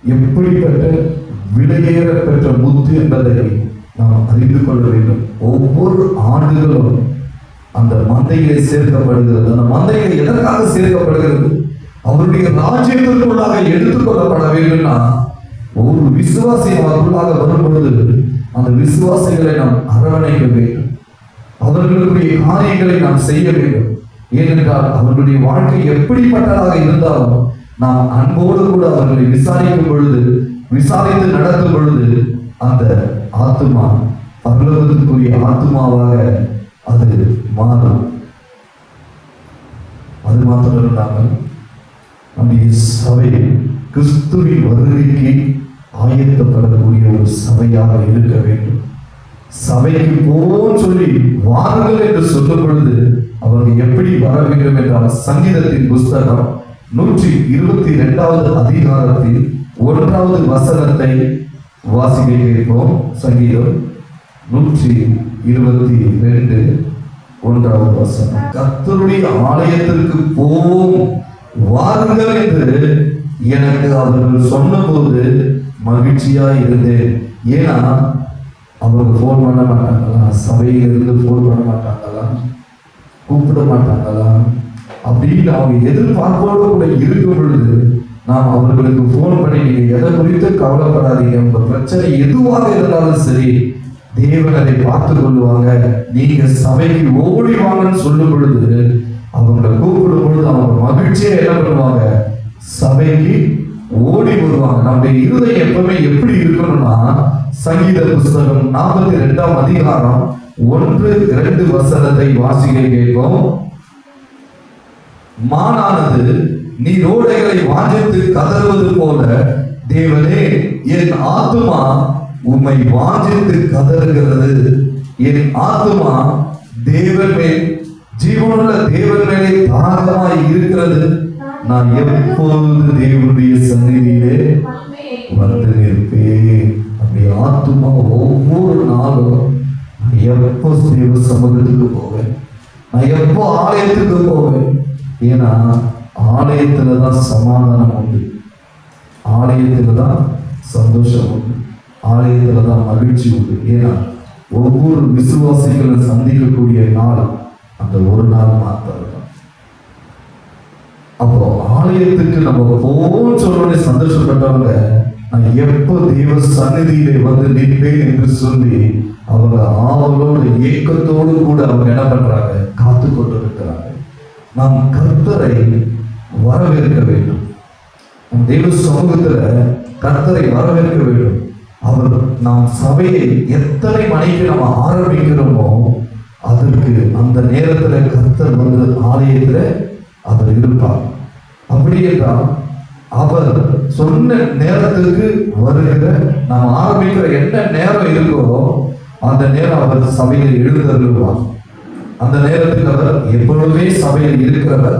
எப்படிப்பட்ட விலையேற பெற்ற முத்து என்பதை நாம் அறிந்து கொள்ள வேண்டும். ஒவ்வொரு ஆண்டுகளும் அந்த மந்தையிலே சேர்க்கப்படுகிறது. அந்த மந்தையிலே எதற்காக சேர்க்கப்படுகிறது? அவருடைய ராஜ்யத்திற்குள்ளாக எடுத்துக்கொள்ளப்பட வேண்டும்னா ஒரு விசுவாசி அவர்களுக்காக வரும்பொழுது அந்த விசுவாசிகளை நாம் அரவணைக்க வேண்டும். அவர்களுடைய காரியங்களை நாம் செய்ய வேண்டும். ஏனென்றால் அவர்களுடைய வாழ்க்கை எப்படிப்பட்டதாக இருந்தாலும் நாம் அன்போடு கூட அவர்களை விசாரிக்கும் பொழுது, விசாரித்து நடத்தும் பொழுது அந்த ஆத்துமா பரலோகத்திற்குரிய ஆத்துமாவாக அது மாறும். அது மாத்திரம் இல்லாமல் நம்முடைய சபை கிறிஸ்துவின் வருகைக்கு ஆயத்தப்படக்கூடிய ஒரு சபையாக இருக்க வேண்டும். சபைக்கு போவோம் சொல்லி வாருங்கள் என்று சொல்லும் பொழுது அவர்கள் எப்படி வர வேண்டும் என்றால், சங்கீதத்தின் புஸ்தகம் 122வது அதிகாரத்தில் 1வது வசனத்தை வாசிக்க கேட்போம். சங்கீதம் 122 1வது வசனம். கர்த்தருடைய ஆலயத்திற்கு போவோம் வாருங்கள் என்று எனக்கு அவர்கள் சொன்னபோது மகிழ்ச்சியா இருந்தேன். ஏன்னா அவங்க போன் பண்ண மாட்டாங்களா? சபையிலிருந்து போன் பண்ண மாட்டாங்களா? கூப்பிட மாட்டாங்களா? அப்படின்னு அவங்க எதிர்பார்ப்போடு கூட இருக்கும் பொழுது நாம் அவர்களுக்கு போன் பண்ணி, நீங்க எதை குறித்து கவலைப்படாதீங்க, உங்க பிரச்சனை எதுவாக இருந்தாலும் சரி தேவன் அதை பார்த்து கொள்ளுவாங்க, நீங்க சபைக்கு ஓடி வாங்கன்னு சொல்லும் பொழுது அவங்களை கூப்பிடும் பொழுது அவங்க மகிழ்ச்சியா என்ன பண்ணுவாங்க? சபைக்கு ஓடி வருவாங்க. நம்முடைய இருதயம் எப்பவுமே எப்படி இருக்கணும்னா, சங்கீத புஸ்தகம் 42ஆம் அதிகாரம் 1-2 வசனத்தை வாசிக்க கேட்போம். மானானது நீரோடைகளை வாஞ்சித்து கதறுவது போல தேவனே என் ஆத்துமா உம்மை வாஞ்சித்து கதறுகிறது. என் ஆத்துமா தேவன் மேல், ஜீவனுள்ள தேவன் மேலே தாகமாய் இருக்கிறது. நான் எப்பொழுது தேவனுடைய சந்நிதியிலே வந்து நிற்பேன். அப்படி ஆத்துமா ஒவ்வொரு நாளும் எப்போ தேவ சமூகத்துக்கு போவேன், நான் எப்போ ஆலயத்துக்கு போவேன். ஏன்னா ஆலயத்துலதான் சமாதானம் உண்டு, ஆலயத்துலதான் சந்தோஷம் உண்டு, ஆலயத்துலதான் மகிழ்ச்சி உண்டு. ஏன்னா ஒவ்வொரு விசுவாசிகளை சந்திக்கக்கூடிய நாள் அந்த ஒரு நாள் மாத்திரம். அப்போ ஆலயத்துக்கு நம்ம போவோம்னு சொல்றோட சந்தோஷப்பட்டவங்க நான் எப்போ தேவ சந்நிதியிலே வந்து நிற்பேன் என்று சொல்லி அவங்க ஆவலோடு ஏக்கத்தோடு கூட அவங்க என்ன பண்றாங்க? காத்து கொண்டிருக்கிறாங்க. நாம் கர்த்தரை வரவேற்க வேண்டும். நம் தேவ சமூகத்துல கர்த்தரை வரவேற்க வேண்டும். அவர் நாம் சபையை எத்தனை மணிக்கு நம்ம ஆரம்பிக்கிறோமோ அதற்கு அந்த நேரத்துல கர்த்தர் வந்து ஆலயத்துல அவர் இருப்பார். அப்படி என்றால் அவர் சொன்ன நேரத்துக்கு வருகிற, நாம் ஆரம்பிக்கிற என்ன நேரம் இருக்கோ அந்த நேரம் அவர் சபையில் எழுந்தருள்வார். அந்த நேரத்துக்கு அவர் எப்பொழுதுமே சபையில் இருக்கிறவர்.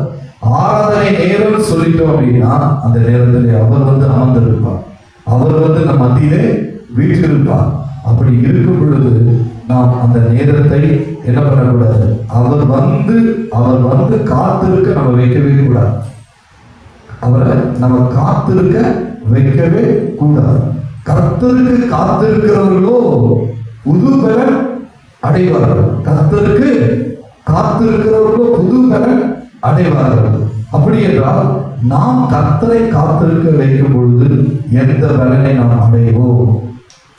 ஆராதனை நேரம் சொல்லிட்டோம் அப்படின்னா அந்த நேரத்தில் அவர் வந்து அமர்ந்திருப்பார், அவர் வந்து நம் மத்தியிலே வீற்றிருப்பார். அப்படி இருக்கும் பொழுது நாம் அந்த நேரத்தை என்ன பண்ணக்கூடாது? அவர் வந்து காத்திருக்க நம்ம வைக்கவே கூடாது. அவரை நம்ம காத்திருக்க வைக்கவே கூடாது. கர்த்தருக்கு காத்திருக்கிறவர்களோ புது பலன் அடைவார்கள். கர்த்தருக்கு காத்திருக்கிறவர்களோ புது பலன் அடைவார்கள். அப்படி என்றால் நாம் கர்த்தரை காத்திருக்க வைக்கும் பொழுது எந்த பலனை நாம் அடைவோம்?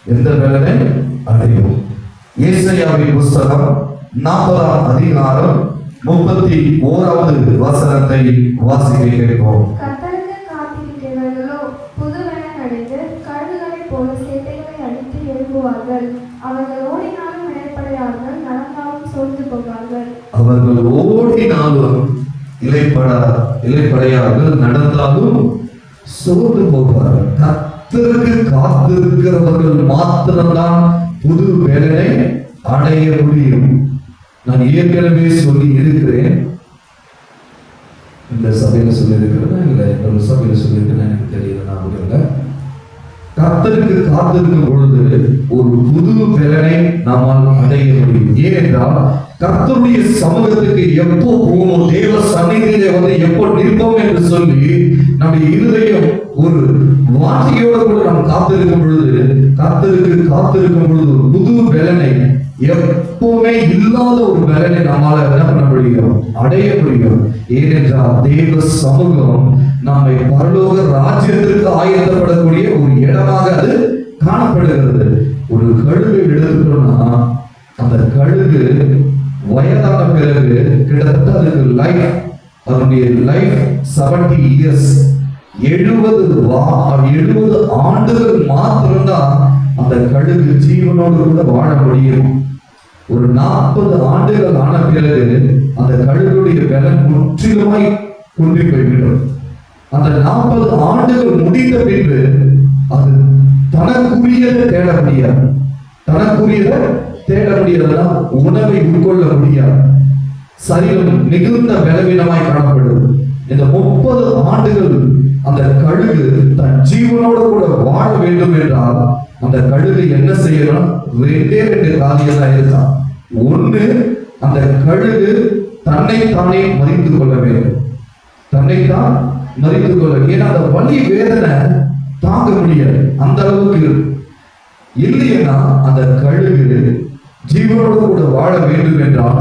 எந்த பலனை அடைவோம்? ஏசாயாவின் புஸ்தகம் 40ஆம் அதிகாரம் 31வது வசனத்தை வாசிக்க கேட்போம். கர்த்தருக்கு காத்திருக்கிறவர்களோ புது பலன் அடைந்து கழுகுகளைப் போல சேட்டைகளை அடித்து எழும்புவார்கள். அவர்கள் ஓடினாலும் இளைப்படையார்கள், நடந்தாலும் சோர்ந்து போவார்கள். அவர்கள் ஓடினாலும் இளைப்படையார்கள், நடந்தாலும் சோர்ந்து போவார்கள். கர்த்தருக்கு காத்திருக்கிறவர்கள் மாத்திரம்தான் புது வேலனை அடைய முடியும். நான் ஏற்கனவே சொல்லி இருக்கிறேன், இந்த சபையில சொல்லி இருக்கிறேன், இல்ல இன்னொரு சபையில சொல்லி இருக்கிறேன், எனக்கு தெரியல, நான் புரியல. கர்த்தருக்கு காத்திருக்கும் பொழுது ஒரு புது பலனை நம்மால் அடைய முடியும். ஏனென்றால் கர்த்தருடைய சமூகத்துக்கு எப்போ போகணும், தேவ சந்நிதியிலே வந்து எப்போ நிற்போம் என்று சொல்லி நம்முடைய இருதயம் ஒரு வார்த்தையோடு கூட நாம் காத்திருக்கும் பொழுது, காத்திருக்கும் பொழுது ஒரு புது பலனை, எப்பவுமே இல்லாத ஒரு பலனை நம்மால என்ன பண்ண முடியும், அடைய முடியும். ஏனென்றால் தேவ சமூகம் நம்மை பரலோக ராஜ்யத்திற்கு ஆயத்தப்படக்கூடிய ஒரு இடமாக அது காணப்படுகிறது. ஒரு கழுகை எடுத்துட்டோம்னா அந்த கழுகு வயதான பிறகு கிட்டத்தட்ட அதுக்கு அதனுடைய லைஃப் 70 இயர்ஸ், 70 ஆண்டுகள் மாத்திரம்தான் அந்த கழுகு ஜீவனோடு கூட வாழ முடியும். ஒரு 40 ஆண்டுகள் ஆன பிறகு அந்த கழுகுடைய பலன் முற்றிலுமாய் குன்றி போய்விடும். அந்த 40 ஆண்டுகள் முடிந்த பின்பு அது தனக்குரியதை தேட முடியாது. உணவை உட்கொள்ள முடியாது. சரீரம் மிகுந்த பலவீனமாய் காணப்படும். இந்த 30 ஆண்டுகள் அந்த கழுகு தன் ஜீவனோடு கூட வாழ வேண்டும் என்றால் அந்த கழுகு என்ன செய்யணும்? ரெண்டு காரியம் தான் இருக்கான். ஒண்ணு, அந்த கழுகு தன்னைத்தானே மறித்துக் கொள்ள வேண்டும். தன்னைத்தான் மறித்துக் கொள்ள, ஏன்னா அந்த வலி வேதனை தாங்க முடியாது, அந்த அளவுக்கு. இல்லைன்னா அந்த கழுகு ஜீவனோடு கூட வாழ வேண்டும் என்றால்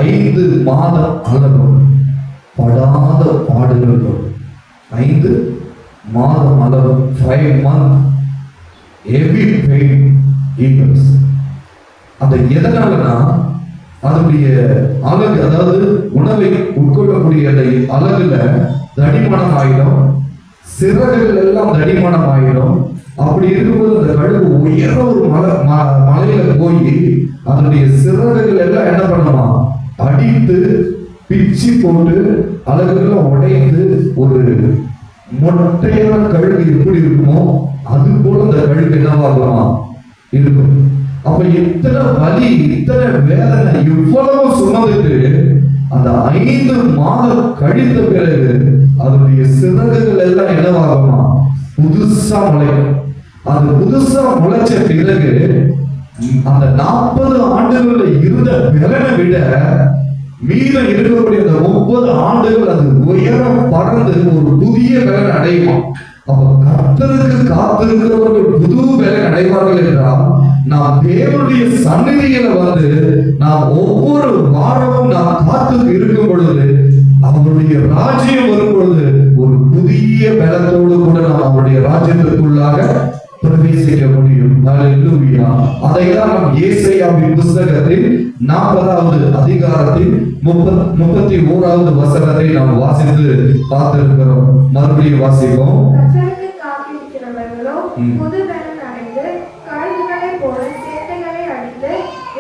5 மாதம் அளவு படாத பாடுகள் வரும். 5 மாதம் அளவு 5 months heavy pain equals. அந்த எதனாலனா அதனுடைய அழகு, அதாவது உணவை உட்கொள்ளக்கூடிய அழகுல தடிமனம் ஆயிடும், சிறகுகள் எல்லாம் தடிமனம் ஆயிடும். அப்படி இருக்கும்போது அந்த கழுகு உயர ஒரு மலையில போய் அதனுடைய சிறகுகள் எல்லாம் என்ன பண்ணுமா, அடித்து பிச்சு போட்டு அழகுகள்லாம் உடைந்து ஒரு மொட்டையான கழுகு எப்படி இருக்குமோ அது போல அந்த கழுகு என்னவாகுமா இருக்கும். அப்ப இத்தனை வலி, இத்தனை வேதனை, இவ்வளவு சுமந்துட்டு அந்த 5 மாதம் கழித்த பிறகு அதனுடைய சிறகுகள் எல்லாம் என்னவாகுமா, புதுசா முளைக்கும். அது புதுசா முளைச்ச பிறகு அந்த 40 ஆண்டுகள்ல இருந்த பலனை விட மீதம் இருக்கக்கூடிய அந்த 30 ஆண்டுகள் அது உயரம் பறந்து ஒரு புதிய பலன் அடையுமா. அப்ப கர்த்தருக்கு காத்திருக்கிறவர்கள் புது பலன் அடைவார்கள் என்றால் நாம் தேவனுடைய சந்நிதியில வந்து நாம் ஒவ்வொரு வாரமும் நாம் காத்து இருக்கும் பொழுது அவருடைய ராஜ்யம் வரும் பொழுது ஒரு புதிய பலத்தோடு கூட நாம் அவருடைய ராஜ்யத்திற்குள்ளாக பிரவேசிக்க முடியும். ஹல்லேலூயா. அதைதான் நாம் ஏசாயாவின் புத்தகத்தில் 40வது அதிகாரத்தில் 31வது வசனத்தை நாம் வாசித்து பார்த்திருக்கிறோம். மறுபடியும் வாசிப்போம். கர்த்தருக்கு காத்திருக்கிறவர்களோ புது பலன் அடைந்து கழுகுகளைப் போல சேட்டைகளை அடித்து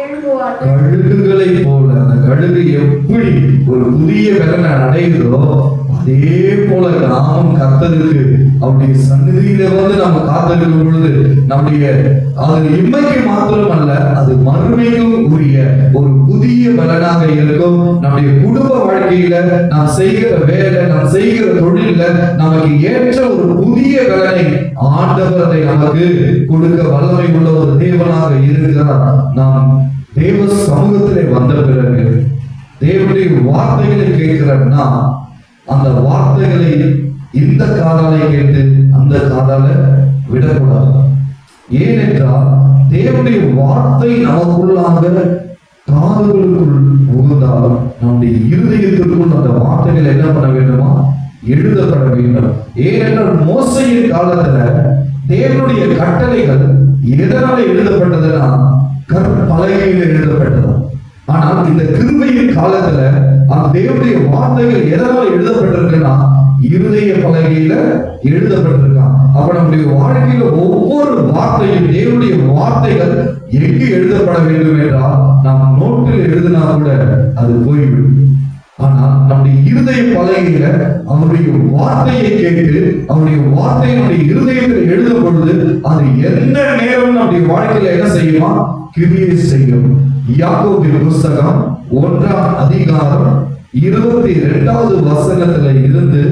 எழும்புவார்கள். கழுகுகளை போல, அந்த கழுகு எப்படி ஒரு புதிய பலனை அடைகிறதோ அதே போல நாமும் கர்த்தருக்கு அவருடைய சந்நிதியில வந்து நம்ம காத்திருக்கும் பொழுது நம்முடைய அது இம்மைக்கு மாத்திரம் அல்ல, அது மறுமைக்கும் உரிய ஒரு புதிய பலனாக இருக்கும். நம்முடைய குடும்ப வாழ்க்கையில நாம் செய்கிற வேலை, நாம் செய்கிற தொழில நமக்கு ஏற்ற ஒரு புதிய பலனை ஆண்டவர் அதை நமக்கு கொடுக்க வல்லமை உள்ள ஒரு தேவனாக இருக்கிறார். நாம் தேவ சமூகத்திலே வந்த பிறகு தேவனுடைய வார்த்தைகளை கேட்கிறோம்னா அந்த வார்த்தைகளை இந்த காதாலை கேட்டு அந்த காதால விடக்கூடாது. ஏனென்றால் தேவனுடைய வார்த்தை நமக்குள்ளாக காதுகளுக்குள் புகுந்தால் நம்முடைய இருதயத்திற்குள் அந்த வார்த்தைகள் என்ன பண்ண வேண்டுமா, எழுதப்பட வேண்டும். ஏனென்றால் மோசையின் காலத்துல தேவனுடைய கட்டளைகள் எதனால எழுதப்பட்டதுன்னா கற்பலகையில் எழுதப்பட்டது. ஆனால் இந்த கிருபையின் காலத்துல அந்த தேவனுடைய வார்த்தைகள் எதனால எழுதப்பட்டிருக்குன்னா இருதய பலகையில எழுதப்பட்டிருக்கான். அப்ப நம்முடைய வாழ்க்கையில ஒவ்வொரு வார்த்தையும் தேவனுடைய வார்த்தைகள் எங்கு எழுதப்பட வேண்டும் என்றால் நாம் நோட்டில் எழுதினா கூட அது போய்விடும். ஆனால் நம்முடைய இருதய பலகையில அவருடைய வார்த்தையை கேட்டு அவருடைய வார்த்தை நம்முடைய இருதயத்தில் எழுதும் பொழுது அது எந்த நேரம் நம்முடைய வாழ்க்கையில என்ன செய்யுமா, கிரியை செய்யும். யாக்கோபின் புத்தகம் 1ஆம் அதிகாரம் 22வது வசனத்துல இருந்து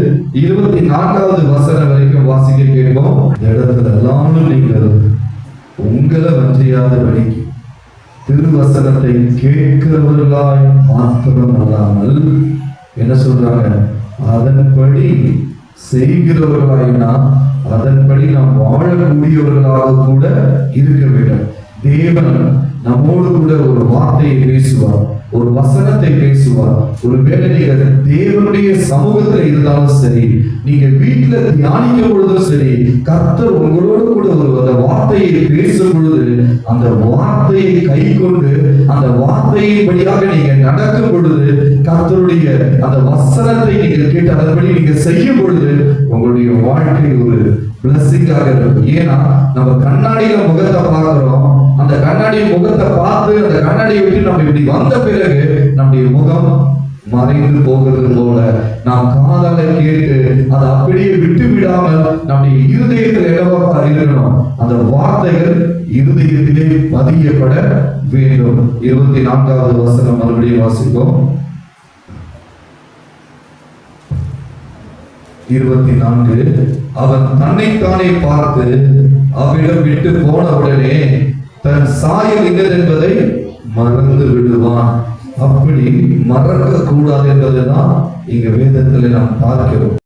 24வது வசனம் வரைக்கும் வாசிக்க கேட்போம். இந்த இடத்துல எல்லாரும் நீங்கள் உங்களை வஞ்சியாத வழிக்கு திருவசனத்தை கேட்கிறவர்களாய் மாத்திரம் அல்லாமல் என்ன சொல்றாங்க, அதன்படி செய்கிறவர்களாயினா அதன்படி நாம் வாழக்கூடியவர்களாக கூட இருக்க வேண்டும். தேவன் நம்மோடு கூட ஒரு வார்த்தையை பேசுவார், ஒரு வசனத்தை பேசுவார். ஒருவேளை நீங்க தேவனுடைய சமூகத்துல இருந்தாலும் சரி, நீங்க வீட்டுல தியானிக்கும் பொழுதும் சரி, கர்த்தர் உங்களோடு கூட அந்த வார்த்தையை பேசும் பொழுது அந்த வார்த்தையை கை கொண்டு அந்த வார்த்தையின்படியாக நீங்க நடக்கும் பொழுது, கர்த்தருடைய அந்த வசனத்தை நீங்க கேட்டு அதன்படி நீங்க செய்யும் பொழுது உங்களுடைய வாழ்க்கை ஒரு பிளஸிங்காக இருக்கும். ஏன்னா நம்ம கண்ணாடியில முகத்தை பார்க்கிறோம், அந்த கண்ணாடி முகத்தை பார்த்து அந்த கண்ணாடியை விட்டு நம்ம இப்படி வந்த பிறகு நம்முடைய முகம் மறைந்து போகிறது போல நாம் காதால கேட்டு அதை அப்படியே விட்டு விடாமல் நம்முடைய இருதயத்தில் என்னவா இருக்கணும், அந்த வார்த்தைகள் இருதயத்திலே பதியப்பட வேண்டும். 24வது வசனம் மறுபடியும் வாசிப்போம். 24. அவன் தன்னைத்தானே பார்த்து அவ்விடம் விட்டு போனவுடனே தன் சாயல் இன்னதென்பதை மறந்து விடுவான். அப்படி மறக்க கூடாது என்பதுதான் இங்க வேதத்துல நாம் பார்க்கிறோம்.